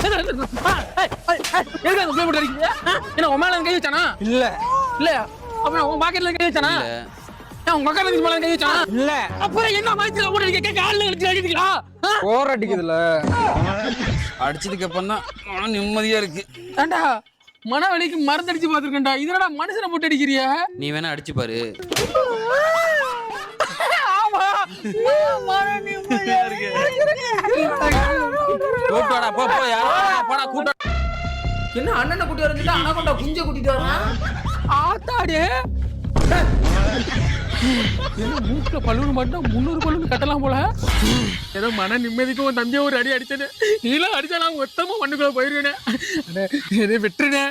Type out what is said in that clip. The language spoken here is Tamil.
எதுக்கு அந்த பிள்ளை போட்டு அடிக்கிறீங்க? என்ன உன் மேல கை வச்சானா? இல்ல இல்ல அப்புறம் உன் பாக்கெட்ல கை வச்சானா? ஏன் உங்க அக்கா மேல கை வச்சானா? இல்ல அப்புறம் என்ன மாதிரி போட்டு அடிக்க கால்ல அடிச்சு அடிக்கிறீங்களா? போர் அடிக்குதுல. அடிச்சதுக்கு அப்புறம் தான் மனம் நிம்மதியா இருக்கு. ஏண்டா மனவலிக்கு மருந்தடிச்சு பாத்துருக்கேன்டா. இதனடா மனுஷனை போட்டு அடிக்கிறியா? நீ வேணா அடிச்சு பாரு. ஆமா மன நிம்மதியா இருக்கு. கூப்பிட்டு போ போ யாரா போடா கூட்ட. என்ன அண்ணனை கூட்டி வரஞ்சிட்டா அண்ணா குஞ்ச கூட்டிட்டு வரான். ஆத்தாடி என்ன மூக்க பலூன் மட்டும் 300 பலூன் கட்டலாம் போல. ஏதோ மன நிம்மதிக்கு உன் தம்பியை ஒரு அடி அடிச்சேன்னு நீலாம் அடிச்சா நான் மொத்தமா மண்ணுக்குள்ள போயிருவேனே. விட்டுருனே.